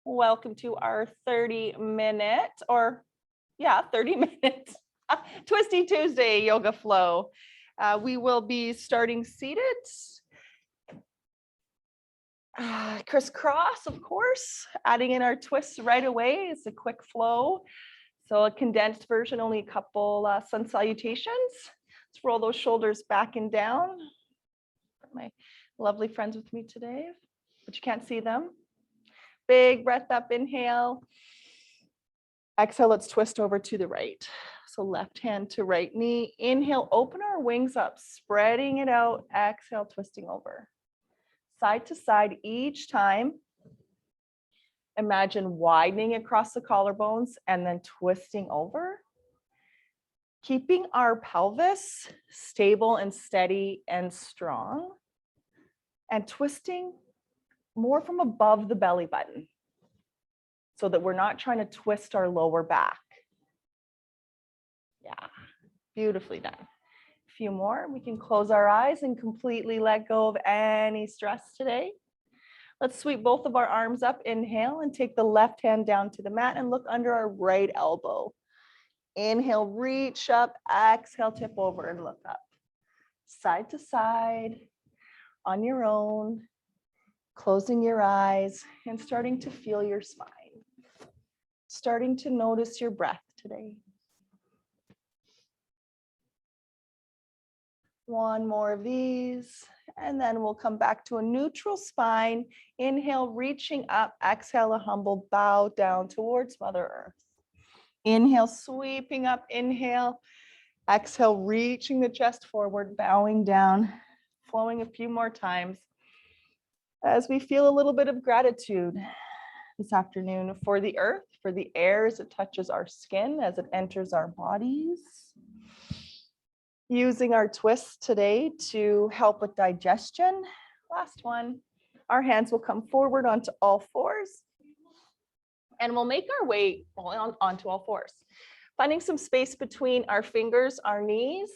Welcome to our 30-minute or 30-minute Twisty Tuesday yoga flow. We will be starting seated. Crisscross, of course, adding in our twists right away. It's a quick flow. So a condensed version, only a couple sun salutations. Let's roll those shoulders back and down. My lovely friends with me today, but you can't see them. Big breath up, inhale. Exhale, let's twist over to the right. So left hand to right knee. Inhale, open our wings up, spreading it out. Exhale, twisting over. Side to side each time. Imagine widening across the collarbones and then twisting over. Keeping our pelvis stable and steady and strong. And twisting more from above the belly button so that we're not trying to twist our lower back. Yeah, beautifully done. A few more, we can close our eyes and completely let go of any stress today. Let's sweep both of our arms up, inhale, and take the left hand down to the mat and look under our right elbow. Inhale, reach up, exhale, tip over and look up. Side to side, on your own. Closing your eyes and starting to feel your spine. Starting to notice your breath today. One more of these, and then we'll come back to a neutral spine. Inhale, reaching up, exhale, a humble bow down towards Mother Earth. Inhale, sweeping up, inhale, exhale, reaching the chest forward, bowing down, flowing a few more times. As we feel a little bit of gratitude this afternoon for the earth, for the air as it touches our skin, as it enters our bodies. Using our twists today to help with digestion. Last one, our hands will come forward onto all fours and we'll make our way onto all fours. Finding some space between our fingers, our knees,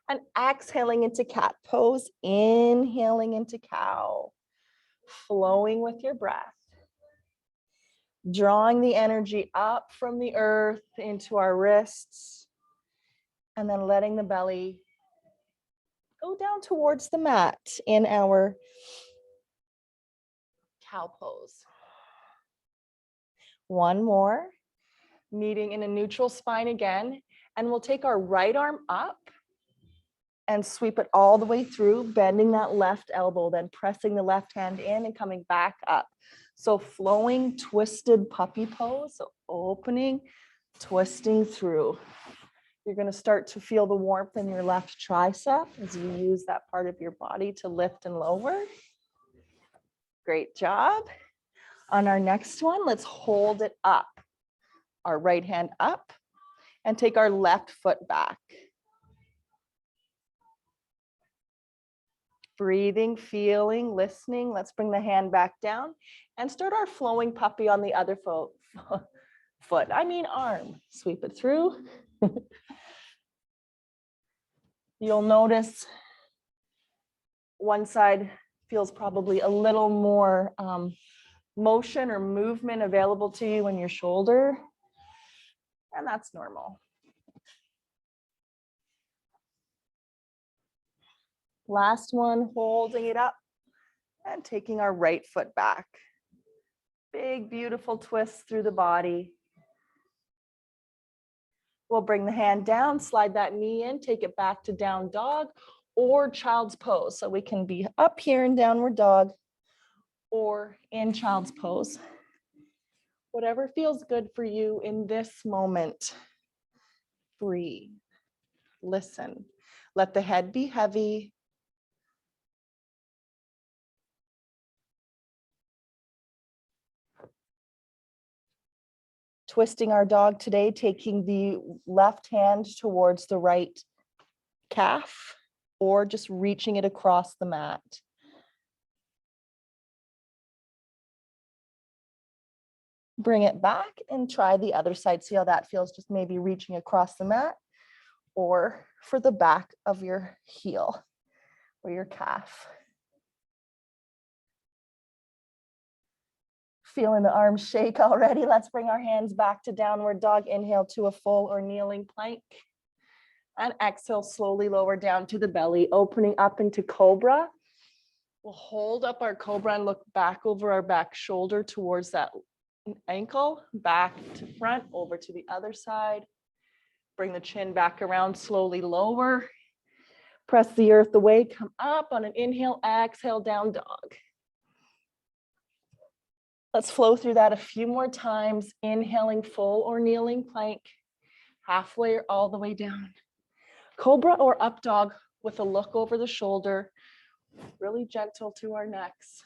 and exhaling into cat pose, inhaling into cow. Flowing with your breath, drawing the energy up from the earth into our wrists, and then letting the belly go down towards the mat in our cow pose. One more, meeting in a neutral spine again, and we'll take our right arm up and sweep it all the way through, bending that left elbow, then pressing the left hand in and coming back up. So flowing, twisted puppy pose, so opening, twisting through. You're going to start to feel the warmth in your left tricep as you use that part of your body to lift and lower. Great job. On our next one, let's hold it up. Our right hand up and take our left foot back. Breathing, feeling, listening. Let's bring the hand back down and start our flowing puppy on the other arm. Sweep it through. You'll notice one side feels probably a little more motion or movement available to you in your shoulder, and that's normal. Last one, holding it up and taking our right foot back. Big, beautiful twists through the body. We'll bring the hand down, slide that knee in, take it back to down dog or child's pose. So we can be up here in downward dog or in child's pose. Whatever feels good for you in this moment. Breathe, listen. Let the head be heavy. Twisting our dog today, taking the left hand towards the right calf or just reaching it across the mat. Bring it back and try the other side. See how that feels, just maybe reaching across the mat or for the back of your heel or your calf. Feeling the arms shake already. Let's bring our hands back to downward dog. Inhale to a full or kneeling plank. And exhale, slowly lower down to the belly, opening up into Cobra. We'll hold up our Cobra and look back over our back shoulder towards that ankle, back to front, over to the other side. Bring the chin back around, slowly lower. Press the earth away, come up on an inhale, exhale, down dog. Let's flow through that a few more times, inhaling full or kneeling plank, halfway or all the way down. Cobra or up dog with a look over the shoulder, really gentle to our necks,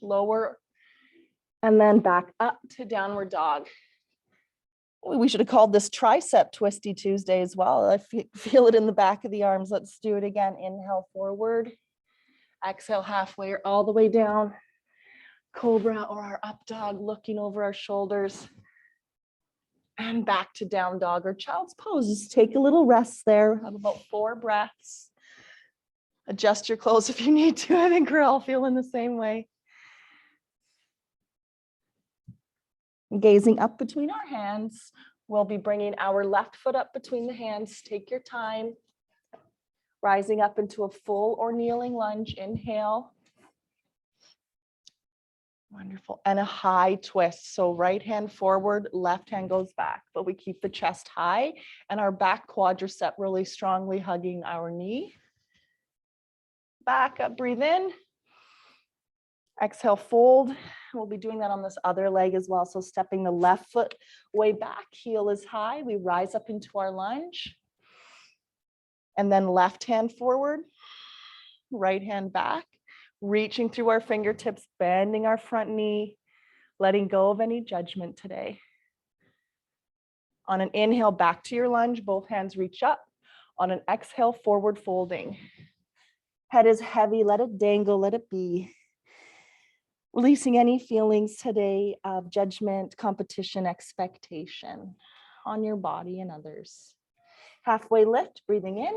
lower, and then back up to downward dog. We should have called this tricep Twisty Tuesday as well. I feel it in the back of the arms. Let's do it again. Inhale forward, exhale halfway or all the way down. Cobra or our up dog, looking over our shoulders, and back to down dog or child's pose. Just take a little rest there. Have about 4 breaths. Adjust your clothes if you need to. I think we're all feeling the same way. Gazing up between our hands, we'll be bringing our left foot up between the hands. Take your time. Rising up into a full or kneeling lunge. Inhale. Wonderful. And a high twist. So right hand forward, left hand goes back, but we keep the chest high and our back quadricep really strongly hugging our knee. Back up, breathe in. Exhale, fold. We'll be doing that on this other leg as well. So stepping the left foot way back, heel is high. We rise up into our lunge. And then left hand forward, right hand back, reaching through our fingertips, bending our front knee, letting go of any judgment today. On an inhale, back to your lunge, both hands reach up. On an exhale, forward folding. Head is heavy, let it dangle, let it be. Releasing any feelings today of judgment, competition, expectation on your body and others. Halfway lift, breathing in.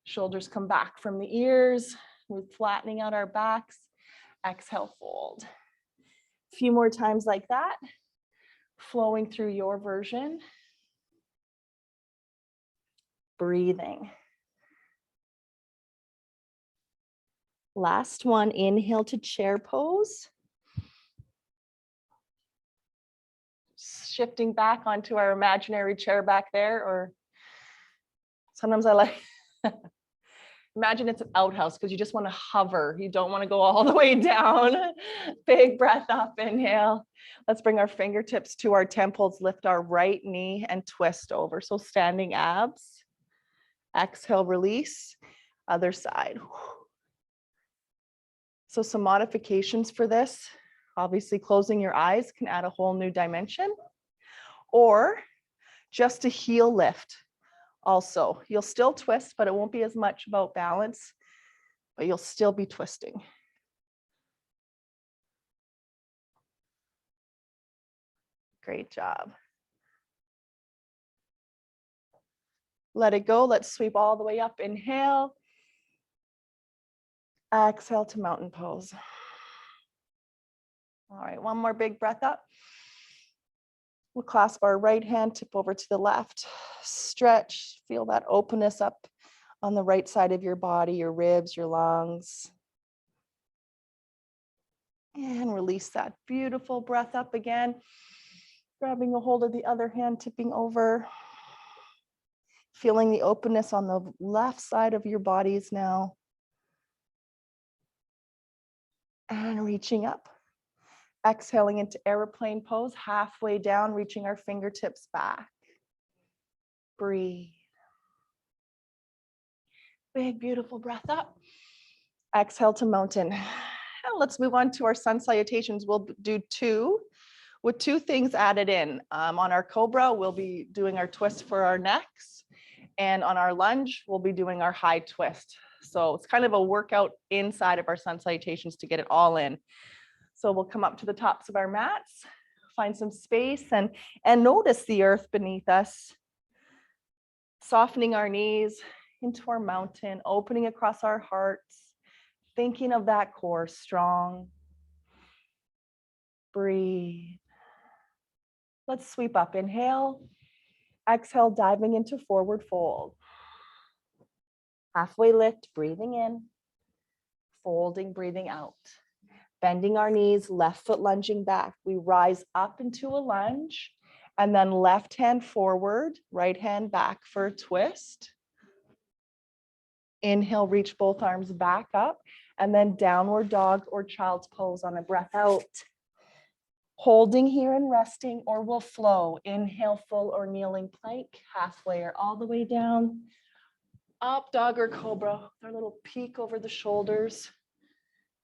Shoulders come back from the ears. We're flattening out our backs. Exhale, fold. A few more times like that. Flowing through your version. Breathing. Last one, inhale to chair pose. Shifting back onto our imaginary chair back there, or sometimes I like, imagine it's an outhouse because you just want to hover. You don't want to go all the way down. Big breath up, inhale. Let's bring our fingertips to our temples, lift our right knee and twist over. So standing abs. Exhale, release. Other side. So some modifications for this. Obviously, closing your eyes can add a whole new dimension. Or just a heel lift. Also, you'll still twist, but it won't be as much about balance, but you'll still be twisting. Great job. Let it go. Let's sweep all the way up. Inhale. Exhale to mountain pose. All right, one more big breath up. We'll clasp our right hand, tip over to the left. Stretch, feel that openness up on the right side of your body, your ribs, your lungs. And release that beautiful breath up again. Grabbing a hold of the other hand, tipping over. Feeling the openness on the left side of your bodies now. And reaching up. Exhaling into airplane pose, halfway down, reaching our fingertips back. Breathe. Big, beautiful breath up. Exhale to mountain. And let's move on to our sun salutations. We'll do 2 with 2 things added in. On our Cobra, we'll be doing our twist for our necks. And on our lunge, we'll be doing our high twist. So it's kind of a workout inside of our sun salutations to get it all in. So we'll come up to the tops of our mats, find some space and notice the earth beneath us. Softening our knees into our mountain, opening across our hearts, thinking of that core strong. Breathe. Let's sweep up. Inhale. Exhale, diving into forward fold. Halfway lift, breathing in. Folding, breathing out. Bending our knees, left foot lunging back. We rise up into a lunge and then left hand forward, right hand back for a twist. Inhale, reach both arms back up, and then downward dog or child's pose on a breath out. Holding here and resting, or we'll flow. Inhale, full or kneeling plank, halfway or all the way down. Up dog or cobra, our little peek over the shoulders.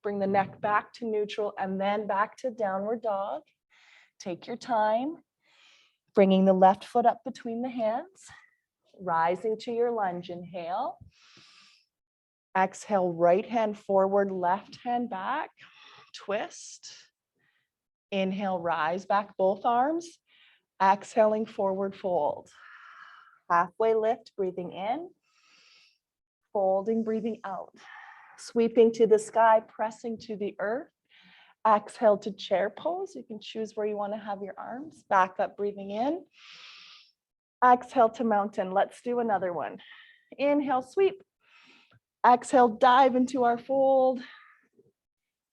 Bring the neck back to neutral and then back to downward dog. Take your time. Bringing the left foot up between the hands. Rising to your lunge, inhale. Exhale, right hand forward, left hand back. Twist. Inhale, rise back both arms. Exhaling, forward fold. Halfway lift, breathing in. Folding, breathing out. Sweeping to the sky, pressing to the earth. Exhale to chair pose. You can choose where you want to have your arms. Back up, breathing in. Exhale to mountain. Let's do another one. Inhale, sweep. Exhale, dive into our fold.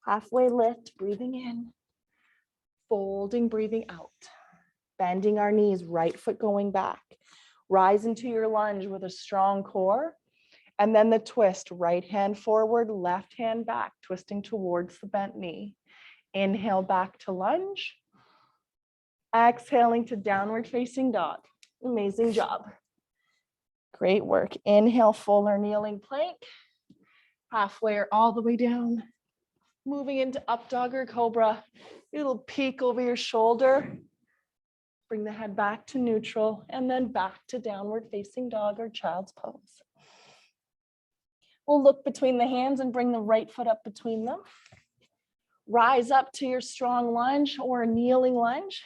Halfway lift, breathing in. Folding, breathing out. Bending our knees, right foot going back. Rise into your lunge with a strong core. And then the twist, right hand forward, left hand back, twisting towards the bent knee. Inhale back to lunge. Exhaling to downward facing dog. Amazing job. Great work. Inhale, full or kneeling plank. Halfway or all the way down. Moving into up dog or cobra. Little peek over your shoulder. Bring the head back to neutral and then back to downward facing dog or child's pose. We'll look between the hands and bring the right foot up between them. Rise up to your strong lunge or a kneeling lunge.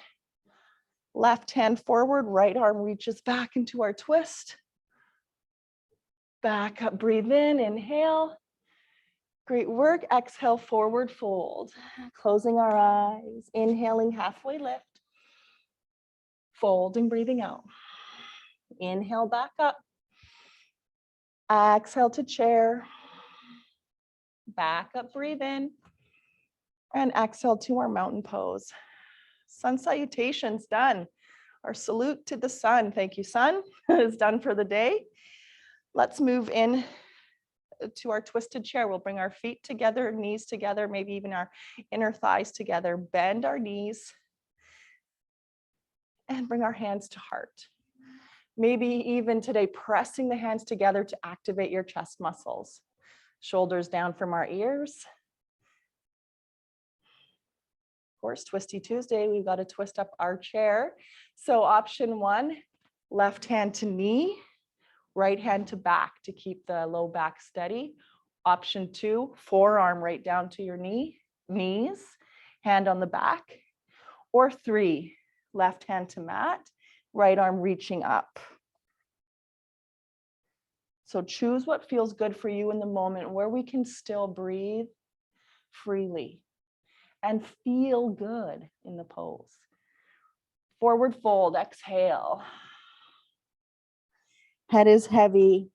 Left hand forward, right arm reaches back into our twist. Back up, breathe in, inhale. Great work. Exhale, forward fold. Closing our eyes, inhaling, halfway lift. Folding, breathing out. Inhale, back up. Exhale to chair. Back up, breathe in. And exhale to our mountain pose. Sun salutations done. Our salute to the sun. Thank you, sun, is done for the day. Let's move in to our twisted chair. We'll bring our feet together, knees together, maybe even our inner thighs together. Bend our knees and bring our hands to heart. Maybe even today, pressing the hands together to activate your chest muscles. Shoulders down from our ears. Of course, Twisty Tuesday, we've got to twist up our chair. So option one, left hand to knee, right hand to back to keep the low back steady. Option two, forearm right down to your knees, hand on the back. Or three, left hand to mat, right arm reaching up. So choose what feels good for you in the moment where we can still breathe freely and feel good in the pose. Forward fold, exhale. Head is heavy.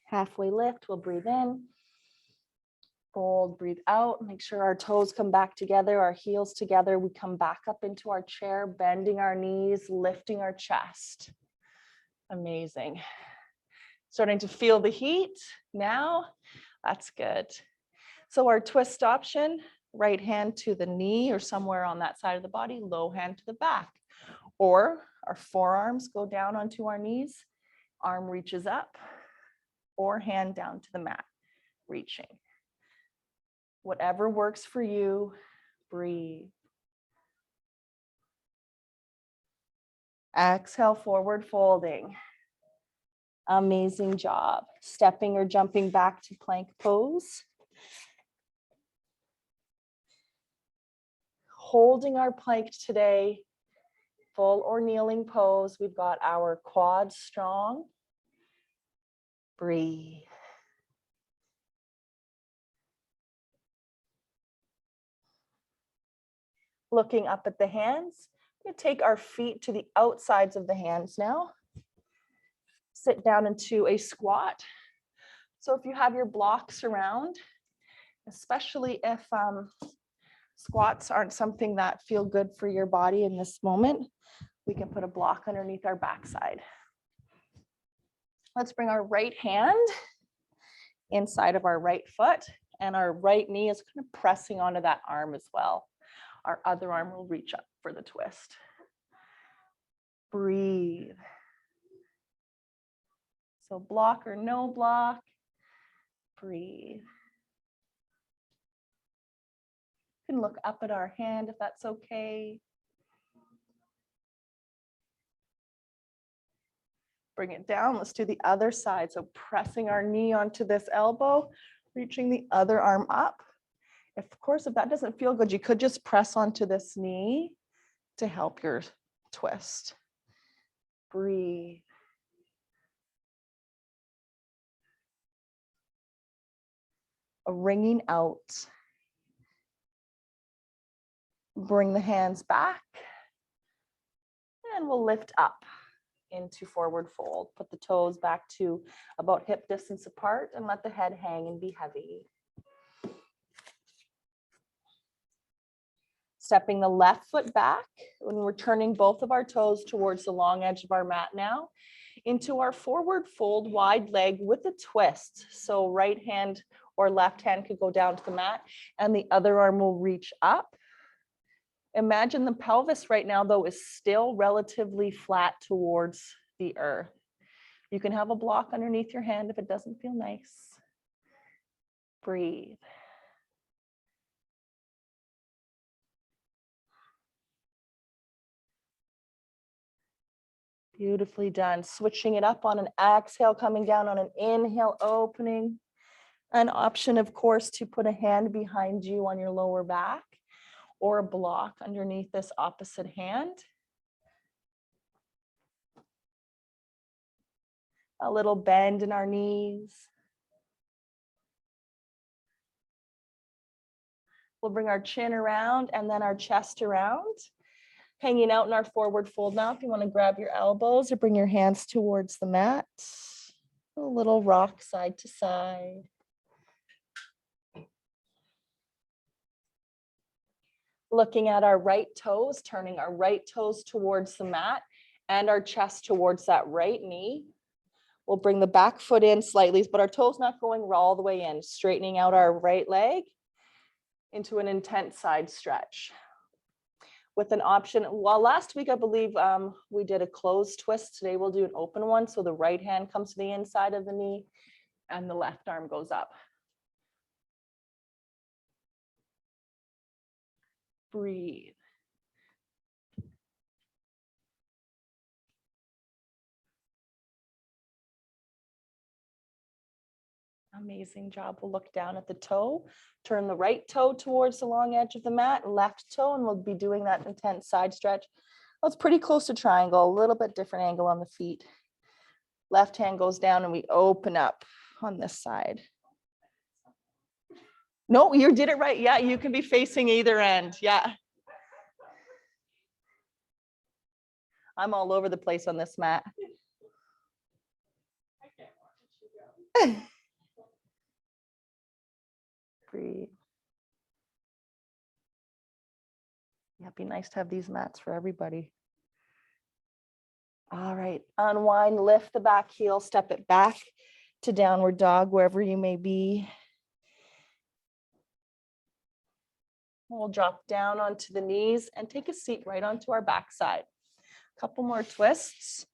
Halfway lift, we'll breathe in. Fold, breathe out. Make sure our toes come back together, our heels together. We come back up into our chair, bending our knees, lifting our chest. Amazing. Starting to feel the heat now. That's good. So our twist option, right hand to the knee or somewhere on that side of the body, low hand to the back. Or our forearms go down onto our knees, arm reaches up, or hand down to the mat, reaching. Whatever works for you, breathe. Exhale, forward folding. Amazing job. Stepping or jumping back to plank pose. Holding our plank today, full or kneeling pose. We've got our quads strong. Breathe. Looking up at the hands, we're going to take our feet to the outsides of the hands now. Sit down into a squat. So if you have your blocks around, especially if squats aren't something that feel good for your body in this moment, we can put a block underneath our backside. Let's bring our right hand inside of our right foot, and our right knee is kind of pressing onto that arm as well. Our other arm will reach up for the twist. Breathe. So block or no block, breathe. You can look up at our hand if that's okay. Bring it down. Let's do the other side. So pressing our knee onto this elbow, reaching the other arm up. Of course, if that doesn't feel good, you could just press onto this knee to help your twist. Breathe. A wringing out. Bring the hands back. And we'll lift up into forward fold. Put the toes back to about hip distance apart and let the head hang and be heavy. Stepping the left foot back, when we're turning both of our toes towards the long edge of our mat now, into our forward fold, wide leg with a twist. So right hand or left hand could go down to the mat and the other arm will reach up. Imagine the pelvis right now, though, is still relatively flat towards the earth. You can have a block underneath your hand if it doesn't feel nice. Breathe. Beautifully done. Switching it up on an exhale, coming down on an inhale, opening. An option, of course, to put a hand behind you on your lower back or a block underneath this opposite hand. A little bend in our knees. We'll bring our chin around and then our chest around. Hanging out in our forward fold now. If you want to grab your elbows or bring your hands towards the mat. A little rock side to side. Looking at our right toes, turning our right toes towards the mat and our chest towards that right knee. We'll bring the back foot in slightly, but our toes not going all the way in, straightening out our right leg into an intense side stretch. With an option, well, last week I believe we did a closed twist. Today we'll do an open one. So the right hand comes to the inside of the knee and the left arm goes up. Breathe. Amazing job. We'll look down at the toe, turn the right toe towards the long edge of the mat, left toe, and we'll be doing that intense side stretch. Well, it's pretty close to triangle, a little bit different angle on the feet. Left hand goes down and we open up on this side. No, you did it right. Yeah, you can be facing either end. Yeah. I'm all over the place on this mat. Breathe. Yeah, it'd be nice to have these mats for everybody. All right, unwind, lift the back heel, step it back to downward dog, wherever you may be. We'll drop down onto the knees and take a seat right onto our backside. A couple more twists.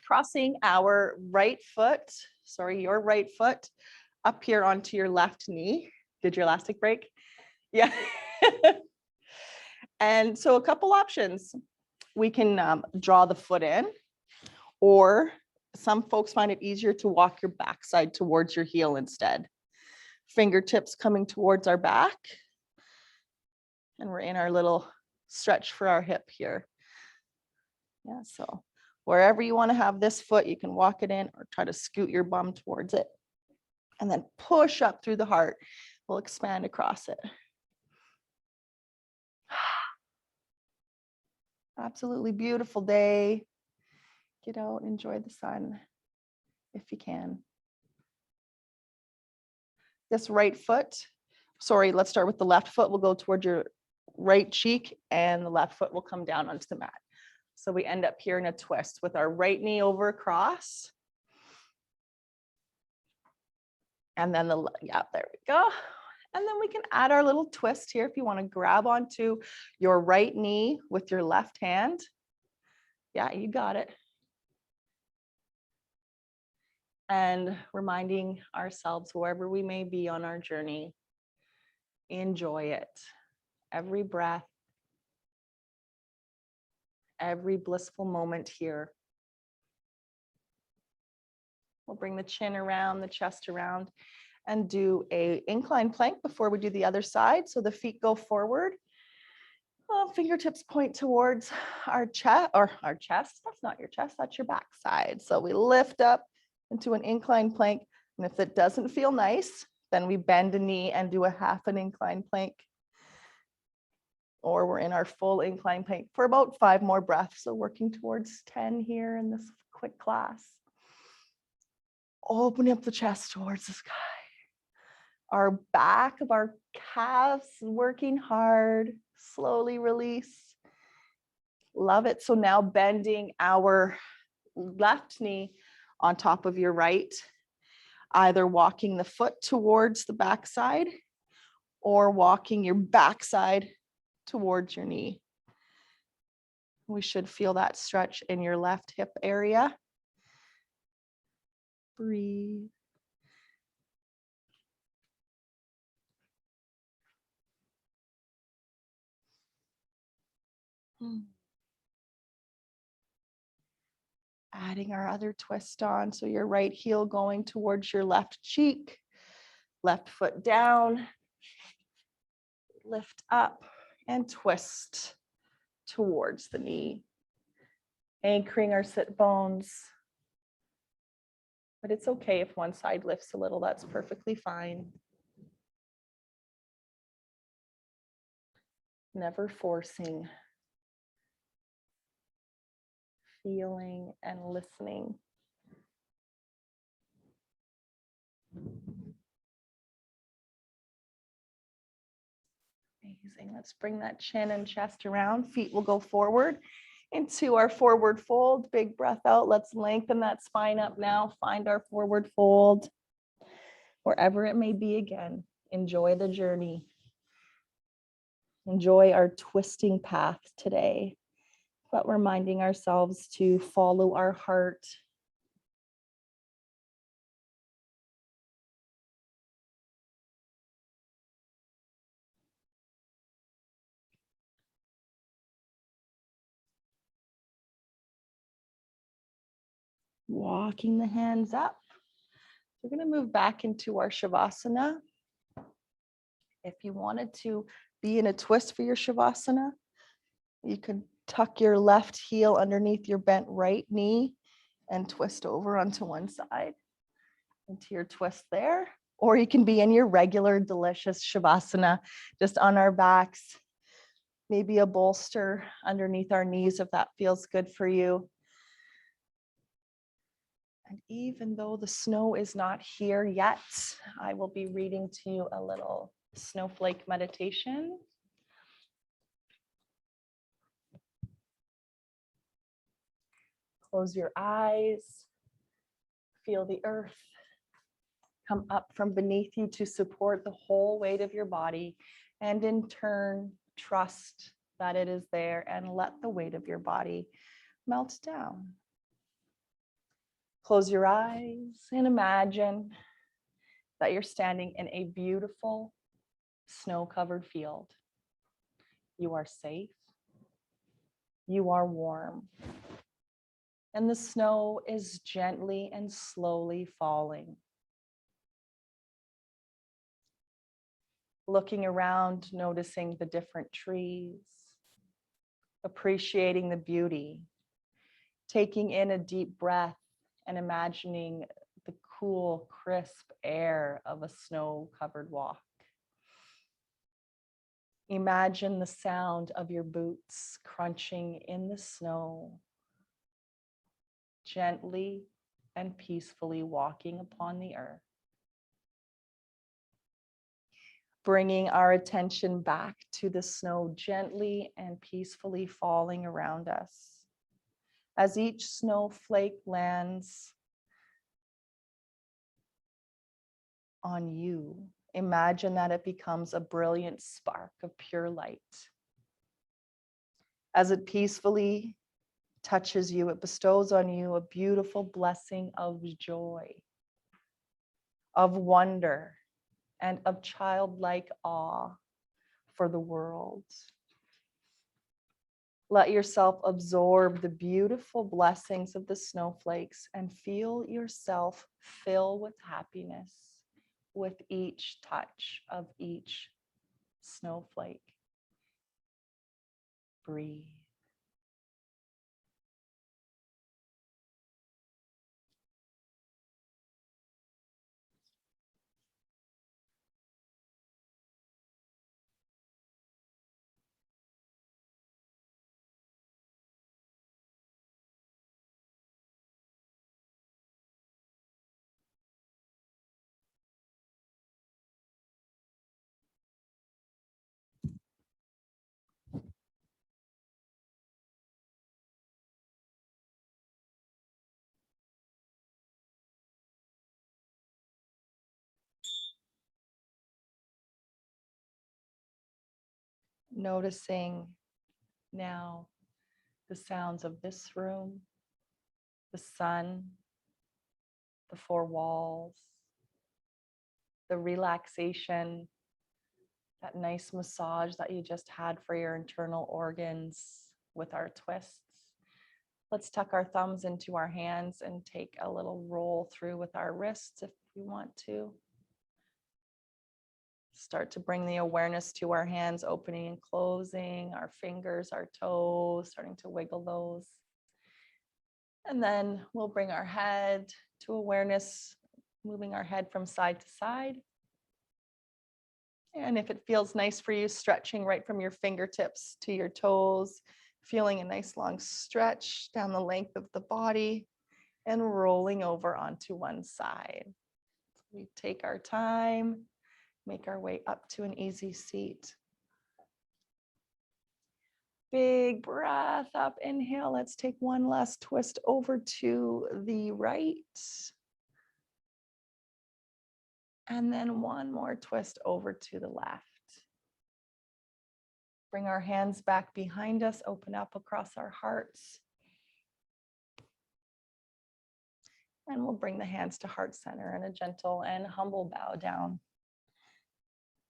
Crossing our right foot, your right foot up here onto your left knee. Did your elastic break? Yeah. And so a couple options. We can draw the foot in, or some folks find it easier to walk your backside towards your heel instead. Fingertips coming towards our back. And we're in our little stretch for our hip here. Yeah, so wherever you want to have this foot, you can walk it in or try to scoot your bum towards it. And then push up through the heart. We'll expand across it. Absolutely beautiful day. Get out, enjoy the sun if you can. This right foot, sorry, let's start with the left foot. We'll go towards your right cheek and the left foot will come down onto the mat. So we end up here in a twist with our right knee over across. And then yeah, there we go. And then we can add our little twist here if you want to grab onto your right knee with your left hand. Yeah, you got it. And reminding ourselves, wherever we may be on our journey, enjoy it. Every breath, every blissful moment here. We'll bring the chin around, the chest around, and do a incline plank before we do the other side. So the feet go forward. Fingertips point towards our chest, or our chest. That's not your chest, that's your backside. So we lift up into an incline plank. And if it doesn't feel nice, then we bend a knee and do a half an incline plank. Or we're in our full incline plank for about 5 more breaths. So working towards 10 here in this quick class. Open up the chest towards the sky. Our back of our calves working hard, slowly release. Love it. So now bending our left knee on top of your right, either walking the foot towards the backside or walking your backside towards your knee. We should feel that stretch in your left hip area. Breathe. Adding our other twist on. So your right heel going towards your left cheek, left foot down, lift up and twist towards the knee. Anchoring our sit bones. But it's okay if one side lifts a little, that's perfectly fine. Never forcing. Feeling and listening. Amazing. Let's bring that chin and chest around. Feet will go forward into our forward fold. Big breath out. Let's lengthen that spine up now. Find our forward fold. Wherever it may be again. Enjoy the journey. Enjoy our twisting path today. But reminding ourselves to follow our heart. Walking the hands up. We're going to move back into our Shavasana. If you wanted to be in a twist for your Shavasana, you could tuck your left heel underneath your bent right knee and twist over onto one side into your twist there. Or you can be in your regular delicious Shavasana, just on our backs, maybe a bolster underneath our knees if that feels good for you. And even though the snow is not here yet, I will be reading to you a little Snowflake Meditation. Close your eyes. Feel the earth come up from beneath you to support the whole weight of your body. And in turn, trust that it is there and let the weight of your body melt down. Close your eyes and imagine that you're standing in a beautiful snow-covered field. You are safe. You are warm. And the snow is gently and slowly falling. Looking around, noticing the different trees, appreciating the beauty, taking in a deep breath and imagining the cool, crisp air of a snow-covered walk. Imagine the sound of your boots crunching in the snow, gently and peacefully walking upon the earth. Bringing our attention back to the snow, gently and peacefully falling around us. As each snowflake lands on you, imagine that it becomes a brilliant spark of pure light. As it peacefully touches you, it bestows on you a beautiful blessing of joy, of wonder, and of childlike awe for the world. Let yourself absorb the beautiful blessings of the snowflakes and feel yourself fill with happiness with each touch of each snowflake. Breathe. Noticing now the sounds of this room, the sun, the four walls, the relaxation, that nice massage that you just had for your internal organs with our twists. Let's tuck our thumbs into our hands and take a little roll through with our wrists if we want to. Start to bring the awareness to our hands, opening and closing, our fingers, our toes, starting to wiggle those. And then we'll bring our head to awareness, moving our head from side to side. And if it feels nice for you, stretching right from your fingertips to your toes, feeling a nice long stretch down the length of the body and rolling over onto one side. We take our time, make our way up to an easy seat. Big breath up, inhale. Let's take one last twist over to the right. And then one more twist over to the left. Bring our hands back behind us, open up across our hearts. And we'll bring the hands to heart center in a gentle and humble bow down.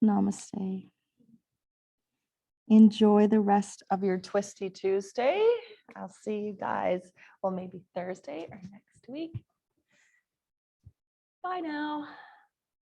Namaste. Enjoy the rest of your Twisty Tuesday. I'll see you guys, well, maybe Thursday or next week. Bye now.